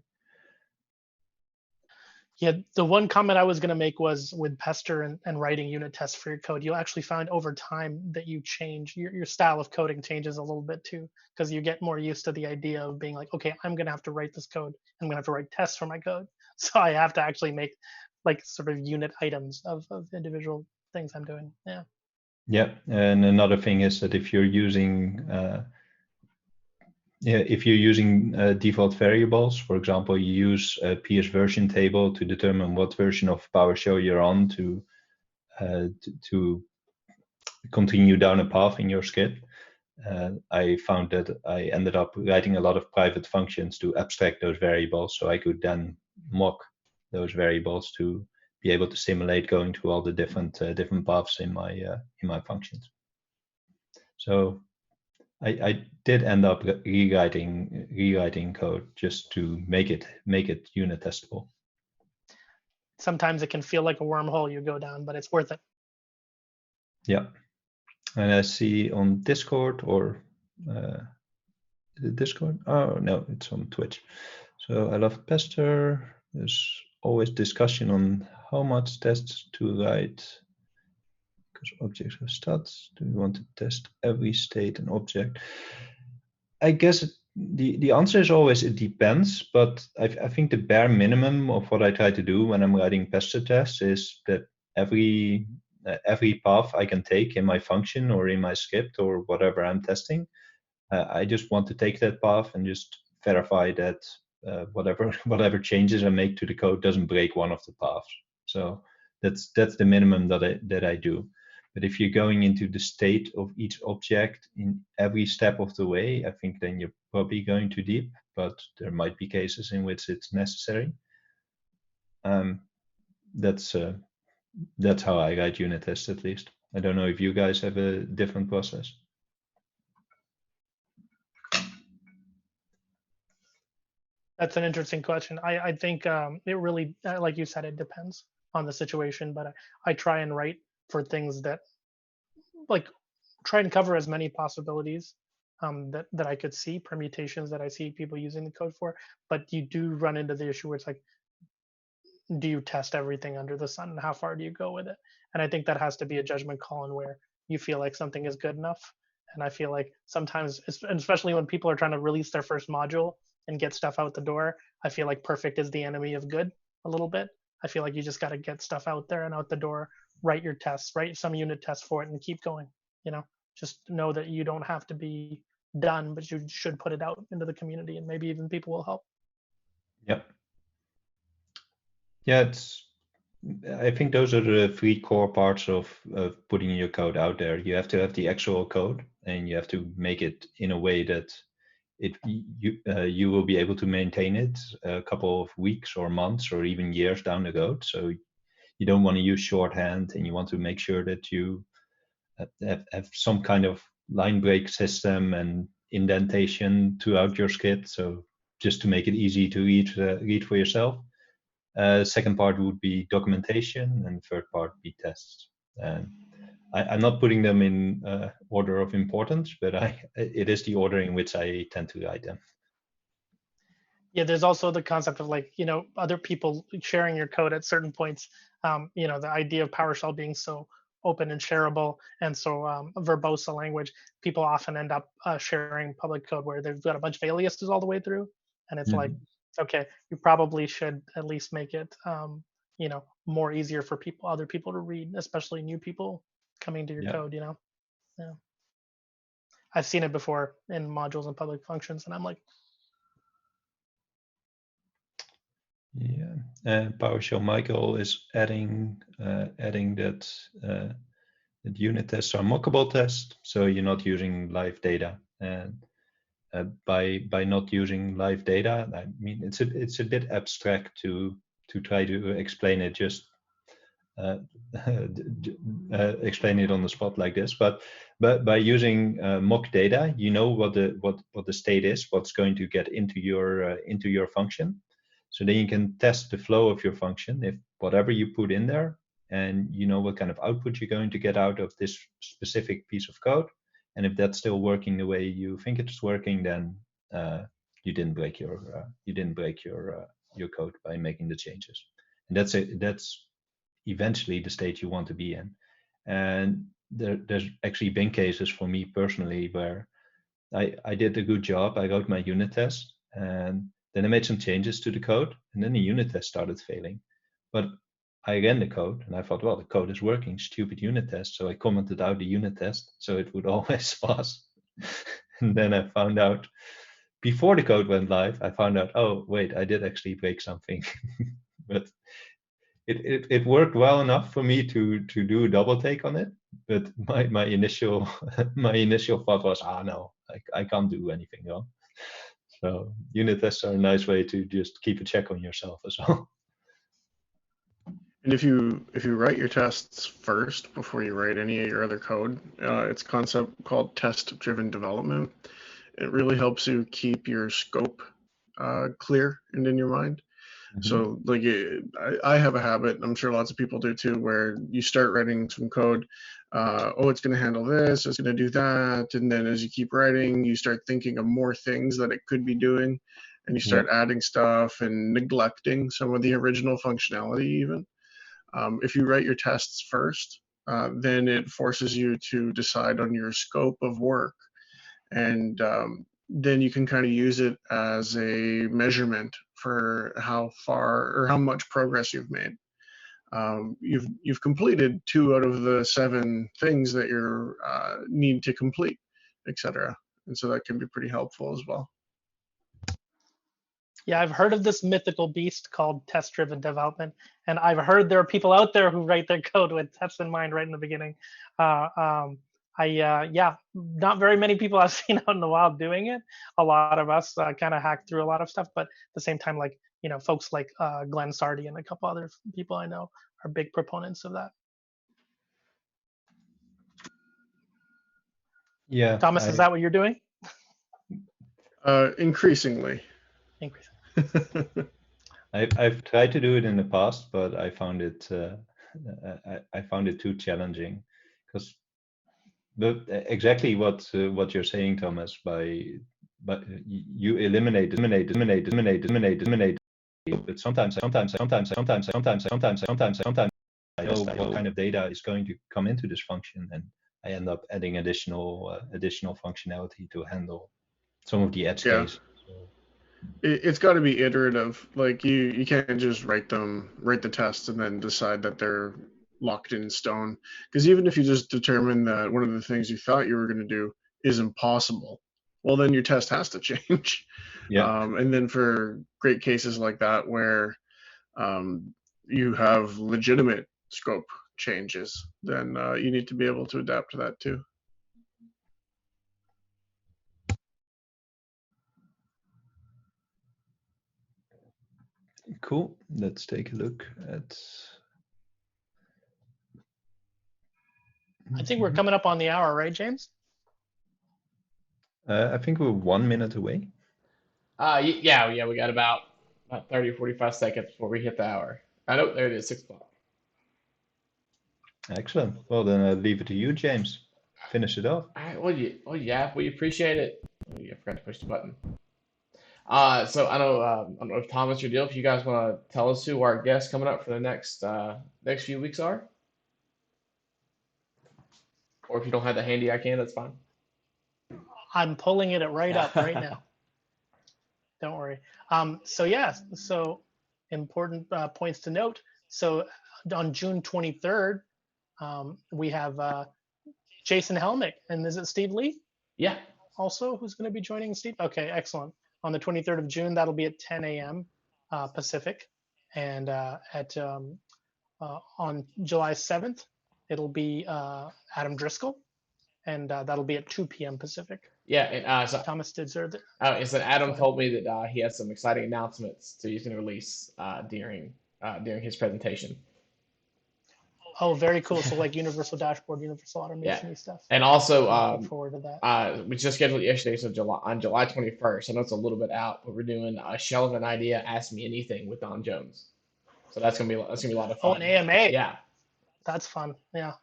Yeah, the one comment I was going to make was with Pester and writing unit tests for your code, you'll actually find over time that you change, your style of coding changes a little bit too, because you get more used to the idea of being like, okay, I'm going to have to write this code. I'm going to have to write tests for my code. So I have to actually make like sort of unit items of individual things I'm doing. Yeah. Yeah, and another thing is that if you're using default variables, for example, you use a PS version table to determine what version of PowerShell you're on to continue down a path in your script. I found that I ended up writing a lot of private functions to abstract those variables, so I could then mock those variables to be able to simulate going to all the different paths in my functions. So I did end up rewriting code just to make it unit testable. Sometimes it can feel like a wormhole you go down, but it's worth it. Yeah, and I see on Discord or Discord. Oh no, it's on Twitch. So I love Pester. There's always discussion on how much tests to write, because objects have stats. Do you want to test every state and object? I guess the answer is always it depends, but I think the bare minimum of what I try to do when I'm writing pester tests is that every path I can take in my function or in my script or whatever I'm testing, I just want to take that path and just verify that whatever changes I make to the code doesn't break one of the paths. So that's the minimum that I do. But if you're going into the state of each object in every step of the way, I think then you're probably going too deep. but there might be cases in which it's necessary. That's how I write unit tests, at least. I don't know if you guys have a different process. That's an interesting question. I think it really, like you said, it depends on the situation, but I try and write for things that, like, try and cover as many possibilities that I could see, permutations that I see people using the code for. But you do run into the issue where it's like, do you test everything under the sun, and how far do you go with it? And I think that has to be a judgment call on where you feel like something is good enough. And I feel like sometimes, especially when people are trying to release their first module and get stuff out the door, I feel like perfect is the enemy of good a little bit. I feel like you just got to get stuff out there and out the door, write your tests, write some unit tests for it, and keep going. Just know that you don't have to be done, but you should put it out into the community, and maybe even people will help. Yep. Yeah, I think those are the three core parts of putting your code out there. You have to have the actual code, and you have to make it in a way that you will be able to maintain it a couple of weeks or months or even years down the road. So you don't want to use shorthand, and you want to make sure that you have some kind of line break system and indentation throughout your script. So just to make it easy to read for yourself. Second part would be documentation, and third part be tests. And I'm not putting them in order of importance, but it is the order in which I tend to write them. Yeah, there's also the concept of, like, other people sharing your code at certain points. The idea of PowerShell being so open and shareable and so verbose a language, people often end up sharing public code where they've got a bunch of aliases all the way through, and it's like, okay, you probably should at least make it more easier for other people to read, especially new people coming to your code. Yeah, I've seen it before in modules and public functions, and I'm like, yeah. PowerShell Michael is adding that unit tests are mockable tests, so you're not using live data. And by not using live data, I mean, it's a bit abstract to try to explain it just explain it on the spot like this. But by using mock data, you know what the state is, what's going to get into your function. So then you can test the flow of your function if whatever you put in there, and you know what kind of output you're going to get out of this specific piece of code. And if that's still working the way you think it's working, then you didn't break your code by making the changes. And that's eventually the state you want to be in. And there's actually been cases for me personally where I did a good job. I wrote my unit test, and then I made some changes to the code, and then the unit test started failing. But I ran the code, and I thought, well, the code is working, stupid unit test. So I commented out the unit test, so it would always pass. And then I found out, before the code went live, I found out, oh, wait, I did actually break something. But it worked well enough for me to do a double take on it. But my initial thought was, no, I can't do anything wrong. So unit tests are a nice way to just keep a check on yourself as well. And if you write your tests first before you write any of your other code, it's a concept called test-driven development. It really helps you keep your scope clear and in your mind. Mm-hmm. So, like, I have a habit, I'm sure lots of people do too, where you start writing some code. It's going to handle this, it's going to do that, and then as you keep writing, you start thinking of more things that it could be doing, and you start adding stuff and neglecting some of the original functionality even. If you write your tests first, then it forces you to decide on your scope of work, and then you can kind of use it as a measurement for how far or how much progress you've made. You've completed 2 out of the 7 things that you need to complete, etc. And so that can be pretty helpful as well. Yeah, I've heard of this mythical beast called test-driven development, and I've heard there are people out there who write their code with tests in mind right in the beginning. Yeah, not very many people I've seen out in the wild doing it. A lot of us kind of hack through a lot of stuff, but at the same time, like, folks like Glenn Sardi and a couple other people I know are big proponents of that. Yeah. Thomas, is that what you're doing? Increasingly. I've tried to do it in the past, but I found it I found it too challenging, because exactly what you're saying, Thomas. But you eliminate, but sometimes I know what kind of data is going to come into this function, and I end up adding additional functionality to handle some of the edge cases. It's got to be iterative. Like you can't just write the tests and then decide that they're locked in stone. Because even if you just determine that one of the things you thought you were going to do is impossible, well, then your test has to change. Yeah. And then for great cases like that where you have legitimate scope changes, then you need to be able to adapt to that too. Cool. Let's take a look at. I think we're coming up on the hour, right, James? I think we're 1 minute away. Yeah, we got about 30 or 45 seconds before we hit the hour. I know, there it is, 6 o'clock. Excellent. Well, then I'll leave it to you, James. Finish it off. All right, yeah, we appreciate it. Oh, yeah, I forgot to push the button. So I don't know if Thomas or Deal, if you guys want to tell us who our guests coming up for the next few weeks are, or if you don't have that handy, I can. That's fine. I'm pulling it right up right now. Don't worry. So important points to note. So on June 23rd, we have Jason Helmick, and is it Steve Lee? Yeah. Also, who's going to be joining Steve? Okay, excellent. On the 23rd of June, that'll be at 10 a.m. Pacific, and on July 7th, it'll be Adam Driscoll, and that'll be at 2 p.m. Pacific. Yeah, and so Thomas Didzer. So Adam told me that he has some exciting announcements he's going to release during his presentation. Oh, very cool. So like universal dashboard, universal automation stuff. And also, looking forward to that. We just scheduled it yesterday, so on July 21st. I know it's a little bit out, but we're doing a Shell of an Idea, Ask Me Anything with Don Jones. So that's gonna be a lot of fun. Oh, an AMA. Yeah. That's fun. Yeah.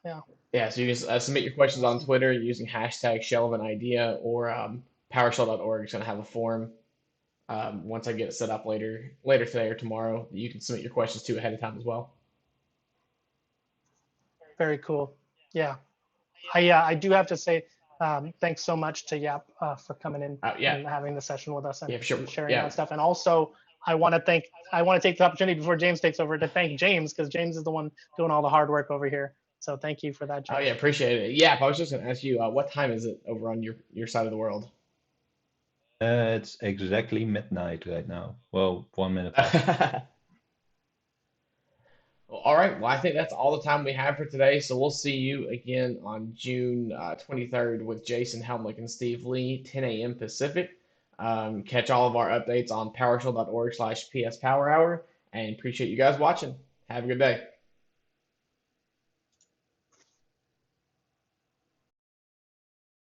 Yeah. So you can submit your questions on Twitter using hashtag Shell of an Idea, or PowerShell.org is gonna have a forum. Once I get it set up later today or tomorrow, you can submit your questions to ahead of time as well. Very cool. Yeah. I do have to say, thanks so much to Jaap for coming in and having the session with us and sharing that stuff. And also, I want to take the opportunity before James takes over to thank James, because James is the one doing all the hard work over here. So thank you for that, James. Oh yeah, appreciate it. Yeah, I was just going to ask you, what time is it over on your side of the world? It's exactly midnight right now. Well, 1 minute past. All right. Well, I think that's all the time we have for today. So we'll see you again on June 23rd with Jason Helmick and Steve Lee, 10 a.m. Pacific. Catch all of our updates on PowerShell.org/PSPowerHour, and appreciate you guys watching. Have a good day.